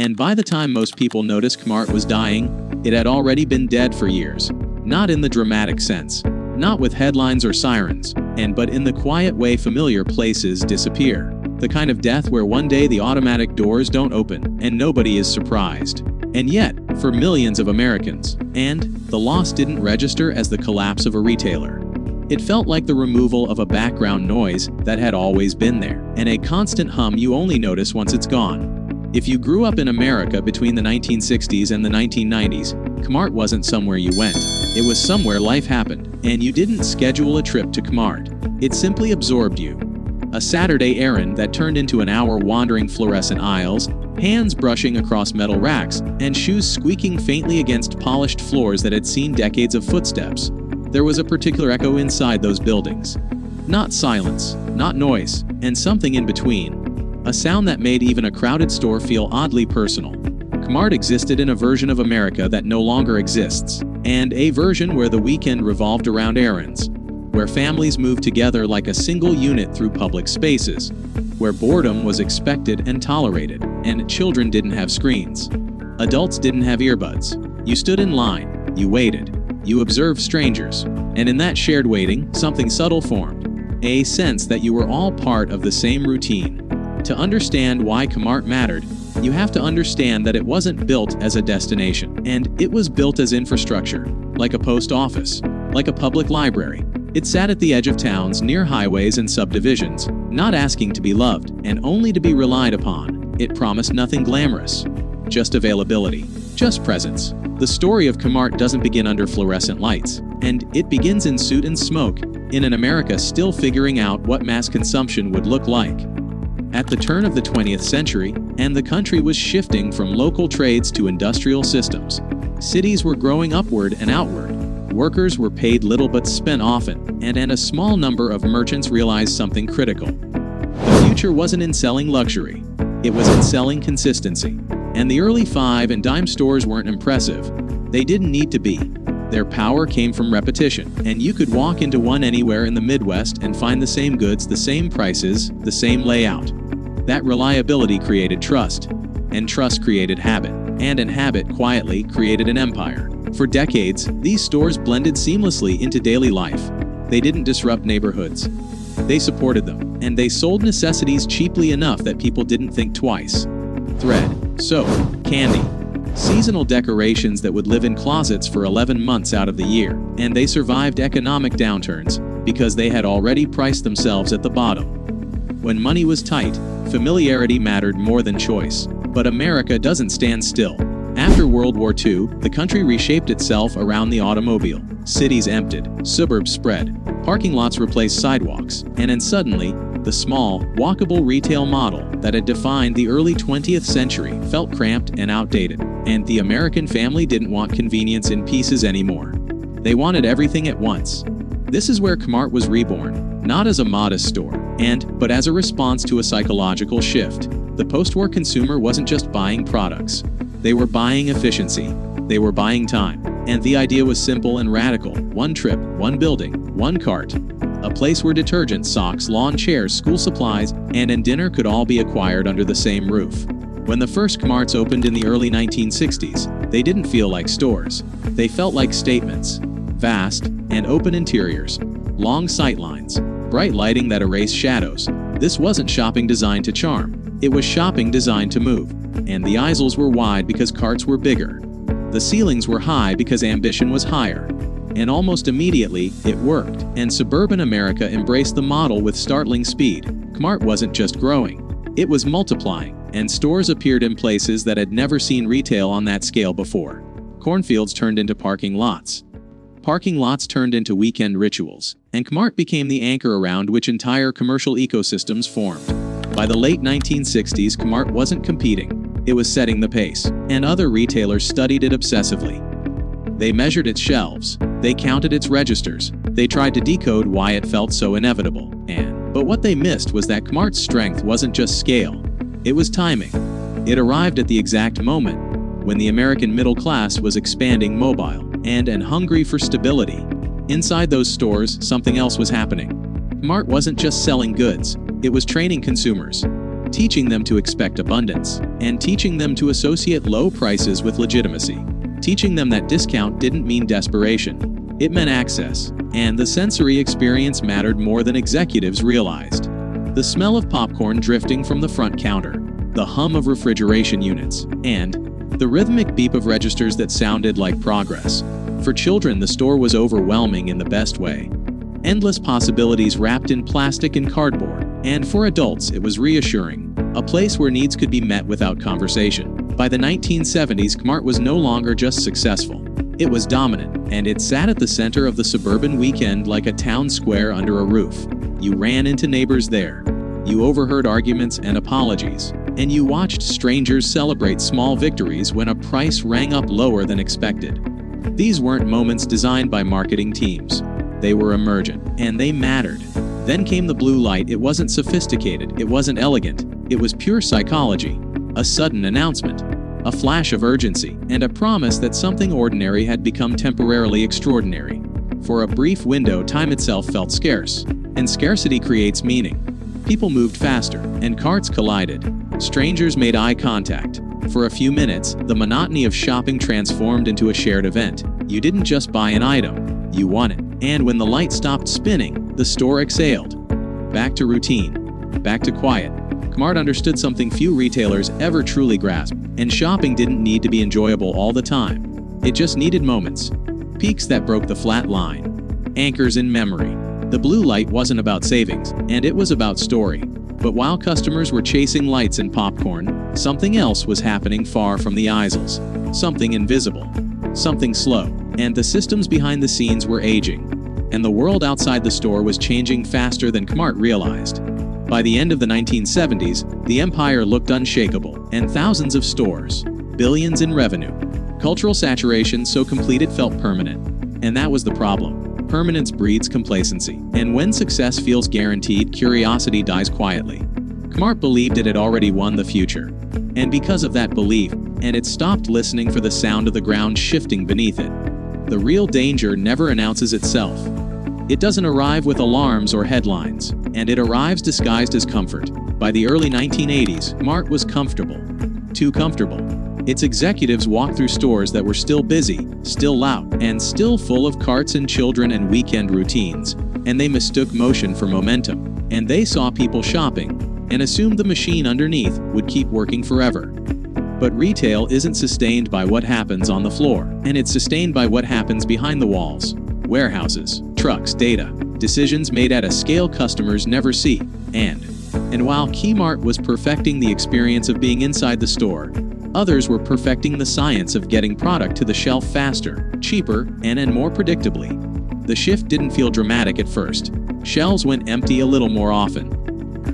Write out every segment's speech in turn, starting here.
And by the time most people noticed K-Mart was dying, it had already been dead for years. Not in the dramatic sense, not with headlines or sirens, but in the quiet way familiar places disappear. The kind of death where one day the automatic doors don't open and nobody is surprised. And yet, for millions of Americans, the loss didn't register as the collapse of a retailer. It felt like the removal of a background noise that had always been there, and a constant hum you only notice once it's gone. If you grew up in America between the 1960s and the 1990s, K-Mart wasn't somewhere you went. It was somewhere life happened, and you didn't schedule a trip to K-Mart. It simply absorbed you. A Saturday errand that turned into an hour wandering fluorescent aisles, hands brushing across metal racks, and shoes squeaking faintly against polished floors that had seen decades of footsteps. There was a particular echo inside those buildings. Not silence, not noise, and something in between. A sound that made even a crowded store feel oddly personal. K-Mart existed in a version of America that no longer exists, and a version where the weekend revolved around errands, where families moved together like a single unit through public spaces, where boredom was expected and tolerated, and children didn't have screens. Adults didn't have earbuds. You stood in line, you waited, you observed strangers, and in that shared waiting, something subtle formed, a sense that you were all part of the same routine. To understand why K-Mart mattered, you have to understand that it wasn't built as a destination, and it was built as infrastructure, like a post office, like a public library. It sat at the edge of towns near highways and subdivisions, not asking to be loved and only to be relied upon. It promised nothing glamorous, just availability, just presence. The story of K-Mart doesn't begin under fluorescent lights, and it begins in soot and smoke, in an America still figuring out what mass consumption would look like. At the turn of the 20th century, and the country was shifting from local trades to industrial systems. Cities were growing upward and outward. Workers were paid little but spent often, and a small number of merchants realized something critical. The future wasn't in selling luxury. It was in selling consistency. And the early 5 and dime stores weren't impressive. They didn't need to be. Their power came from repetition, and you could walk into one anywhere in the Midwest and find the same goods, the same prices, the same layout. That reliability created trust, and trust created habit, and habit quietly created an empire. For decades, these stores blended seamlessly into daily life. They didn't disrupt neighborhoods. They supported them, and they sold necessities cheaply enough that people didn't think twice. Thread, soap, candy, seasonal decorations that would live in closets for 11 months out of the year, and they survived economic downturns because they had already priced themselves at the bottom. When money was tight, familiarity mattered more than choice. But America doesn't stand still. After World War II, the country reshaped itself around the automobile. Cities emptied, suburbs spread, parking lots replaced sidewalks, and then suddenly, the small, walkable retail model that had defined the early 20th century felt cramped and outdated. And the American family didn't want convenience in pieces anymore. They wanted everything at once. This is where K-Mart was reborn, not as a modest store, but as a response to a psychological shift. The post-war consumer wasn't just buying products. They were buying efficiency. They were buying time. And the idea was simple and radical. One trip, one building, one cart. A place where detergent, socks, lawn chairs, school supplies, and dinner could all be acquired under the same roof. When the first K-Marts opened in the early 1960s, they didn't feel like stores. They felt like statements. Vast and open interiors, long sightlines, bright lighting that erased shadows. This wasn't shopping designed to charm. It was shopping designed to move. And the aisles were wide because carts were bigger. The ceilings were high because ambition was higher. And almost immediately, it worked. And suburban America embraced the model with startling speed. K-Mart wasn't just growing. It was multiplying. And stores appeared in places that had never seen retail on that scale before. Cornfields turned into parking lots. Parking lots turned into weekend rituals. And K-Mart became the anchor around which entire commercial ecosystems formed. By the late 1960s, K-Mart wasn't competing. It was setting the pace. And other retailers studied it obsessively. They measured its shelves. They counted its registers. They tried to decode why it felt so inevitable. But what they missed was that K-Mart's strength wasn't just scale. It was timing. It arrived at the exact moment when the American middle class was expanding mobile and hungry for stability. Inside those stores, something else was happening. K-Mart wasn't just selling goods. It was training consumers. teaching them to expect abundance, and teaching them to associate low prices with legitimacy, teaching them that discount didn't mean desperation, it meant access, and the sensory experience mattered more than executives realized. The smell of popcorn drifting from the front counter, the hum of refrigeration units, and the rhythmic beep of registers that sounded like progress. For children, the store was overwhelming in the best way. Endless possibilities wrapped in plastic and cardboard. And for adults, it was reassuring, a place where needs could be met without conversation. By the 1970s, K-Mart was no longer just successful. It was dominant, and it sat at the center of the suburban weekend like a town square under a roof. You ran into neighbors there. You overheard arguments and apologies. And you watched strangers celebrate small victories when a price rang up lower than expected. These weren't moments designed by marketing teams. They were emergent, and they mattered. Then came the blue light. It wasn't sophisticated, it wasn't elegant, it was pure psychology. A sudden announcement, a flash of urgency, and a promise that something ordinary had become temporarily extraordinary. For a brief window, time itself felt scarce, and scarcity creates meaning. People moved faster, and carts collided. Strangers made eye contact. For a few minutes, the monotony of shopping transformed into a shared event. You didn't just buy an item, you won it. And when the light stopped spinning, the store exhaled. Back to routine. Back to quiet. K-Mart understood something few retailers ever truly grasped, and shopping didn't need to be enjoyable all the time. It just needed moments. Peaks that broke the flat line. Anchors in memory. The blue light wasn't about savings, and it was about story. But while customers were chasing lights and popcorn, something else was happening far from the aisles. Something invisible. Something slow. And the systems behind the scenes were aging. And the world outside the store was changing faster than K-Mart realized. By the end of the 1970s, the empire looked unshakable, and thousands of stores, billions in revenue. Cultural saturation so complete it felt permanent. And that was the problem. Permanence breeds complacency, and when success feels guaranteed, curiosity dies quietly. K-Mart believed it had already won the future. And because of that belief, it stopped listening for the sound of the ground shifting beneath it. The real danger never announces itself. It doesn't arrive with alarms or headlines, and it arrives disguised as comfort. By the early 1980s, K-Mart was comfortable. Too comfortable. Its executives walked through stores that were still busy, still loud, and still full of carts and children and weekend routines, and they mistook motion for momentum, and they saw people shopping, and assumed the machine underneath would keep working forever. But retail isn't sustained by what happens on the floor, and it's sustained by what happens behind the walls. Warehouses, trucks, data, decisions made at a scale customers never see. And while K-Mart was perfecting the experience of being inside the store, others were perfecting the science of getting product to the shelf faster, cheaper, and more predictably. The shift didn't feel dramatic at first. Shelves went empty a little more often.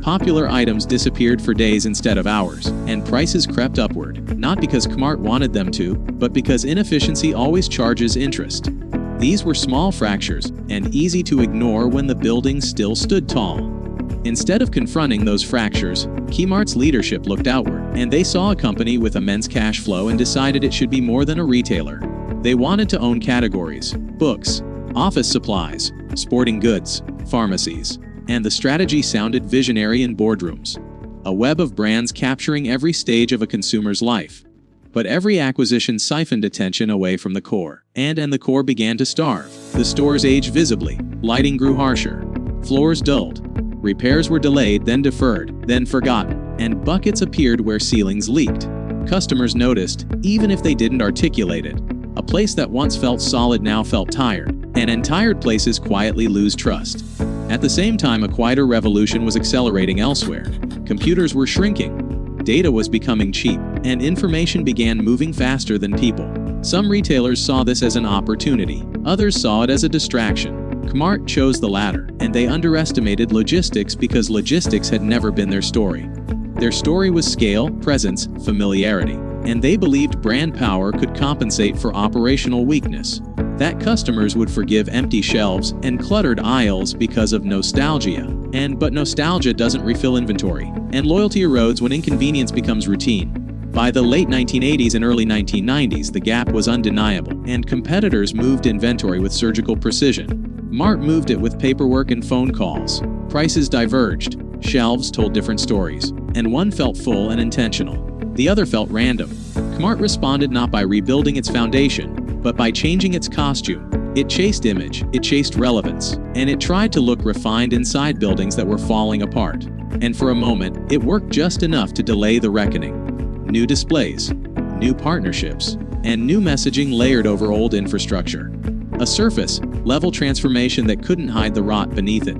Popular items disappeared for days instead of hours, and prices crept upward, not because K-Mart wanted them to, but because inefficiency always charges interest. These were small fractures, and easy to ignore when the building still stood tall. Instead of confronting those fractures, K-Mart's leadership looked outward, and they saw a company with immense cash flow and decided it should be more than a retailer. They wanted to own categories: books, office supplies, sporting goods, pharmacies. And the strategy sounded visionary in boardrooms. A web of brands capturing every stage of a consumer's life. But every acquisition siphoned attention away from the core, and the core began to starve. The stores aged visibly, lighting grew harsher, floors dulled, repairs were delayed, then deferred, then forgotten, and buckets appeared where ceilings leaked. Customers noticed, even if they didn't articulate it. A place that once felt solid now felt tired, and tired places quietly lose trust. At the same time, a quieter revolution was accelerating elsewhere. Computers were shrinking, data was becoming cheap, and information began moving faster than people. Some retailers saw this as an opportunity, others saw it as a distraction. K-Mart chose the latter, and they underestimated logistics because logistics had never been their story. Their story was scale, presence, familiarity, and they believed brand power could compensate for operational weakness. That customers would forgive empty shelves and cluttered aisles because of nostalgia. But nostalgia doesn't refill inventory, and loyalty erodes when inconvenience becomes routine. By the late 1980s and early 1990s, the gap was undeniable, and competitors moved inventory with surgical precision. Mart moved it with paperwork and phone calls. Prices diverged. Shelves told different stories. and one felt full and intentional. The other felt random. K-Mart responded not by rebuilding its foundation, but by changing its costume. It chased image, it chased relevance, and it tried to look refined inside buildings that were falling apart. And for a moment, it worked just enough to delay the reckoning. New displays, new partnerships, and new messaging layered over old infrastructure. A surface-level transformation that couldn't hide the rot beneath it.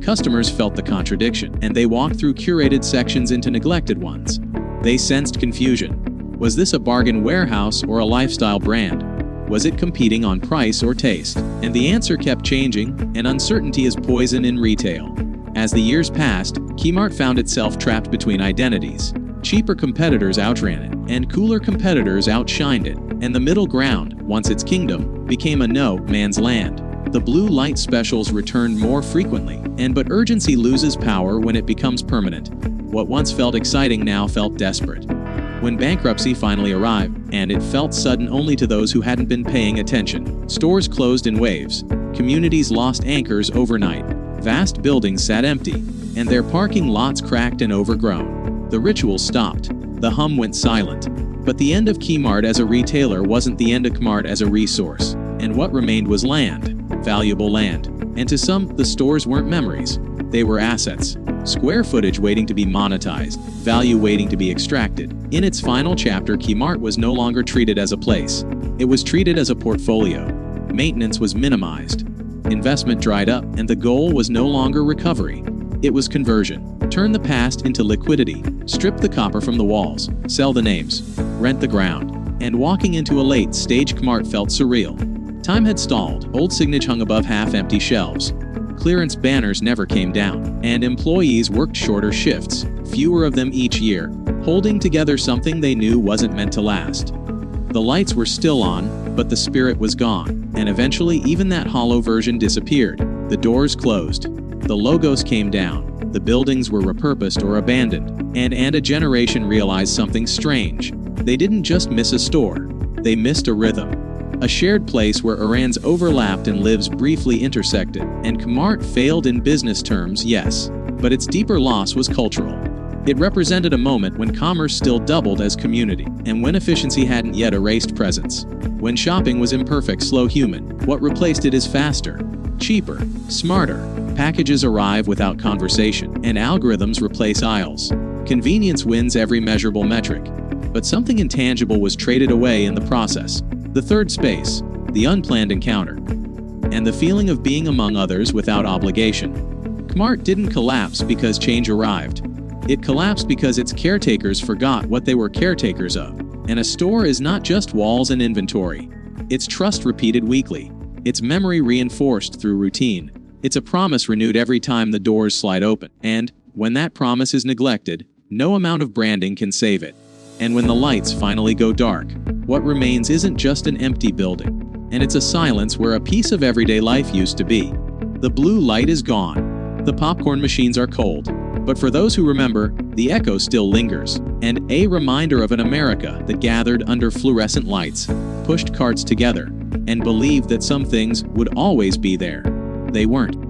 Customers felt the contradiction, and they walked through curated sections into neglected ones. They sensed confusion. Was this a bargain warehouse or a lifestyle brand? Was it competing on price or taste? And the answer kept changing, and uncertainty is poison in retail. As the years passed, K-Mart found itself trapped between identities. Cheaper competitors outran it, and cooler competitors outshined it, and the middle ground, once its kingdom, became a no man's land. The blue light specials returned more frequently, but urgency loses power when it becomes permanent. What once felt exciting now felt desperate. When bankruptcy finally arrived, and it felt sudden only to those who hadn't been paying attention, stores closed in waves, communities lost anchors overnight, vast buildings sat empty, and their parking lots cracked and overgrown. The ritual stopped. The hum went silent. But the end of K-Mart as a retailer wasn't the end of K-Mart as a resource. And what remained was land. Valuable land. And to some, the stores weren't memories. They were assets. Square footage waiting to be monetized. Value waiting to be extracted. In its final chapter, K-Mart was no longer treated as a place. It was treated as a portfolio. Maintenance was minimized. Investment dried up, and the goal was no longer recovery. It was conversion. Turn the past into liquidity. Strip the copper from the walls. Sell the names. Rent the ground. And walking into a late-stage K-Mart felt surreal. Time had stalled. Old signage hung above half-empty shelves. Clearance banners never came down. And employees worked shorter shifts, fewer of them each year, holding together something they knew wasn't meant to last. The lights were still on, but the spirit was gone. And eventually even that hollow version disappeared. The doors closed. The logos came down. The buildings were repurposed or abandoned. And a generation realized something strange. They didn't just miss a store. They missed a rhythm. A shared place where errands overlapped and lives briefly intersected. And K-Mart failed in business terms, yes. But its deeper loss was cultural. It represented a moment when commerce still doubled as community, and when efficiency hadn't yet erased presence. When shopping was imperfect, slow, human, what replaced it is faster, cheaper, smarter. Packages arrive without conversation, and algorithms replace aisles. Convenience wins every measurable metric. But something intangible was traded away in the process. The third space, the unplanned encounter, and the feeling of being among others without obligation. K-Mart didn't collapse because change arrived. It collapsed because its caretakers forgot what they were caretakers of. And a store is not just walls and inventory. It's trust repeated weekly. It's memory reinforced through routine. It's a promise renewed every time the doors slide open. And when that promise is neglected, no amount of branding can save it. And when the lights finally go dark, what remains isn't just an empty building. And it's a silence where a piece of everyday life used to be. The blue light is gone. The popcorn machines are cold. But for those who remember, the echo still lingers. And a reminder of an America that gathered under fluorescent lights, pushed carts together, and believed that some things would always be there. They weren't.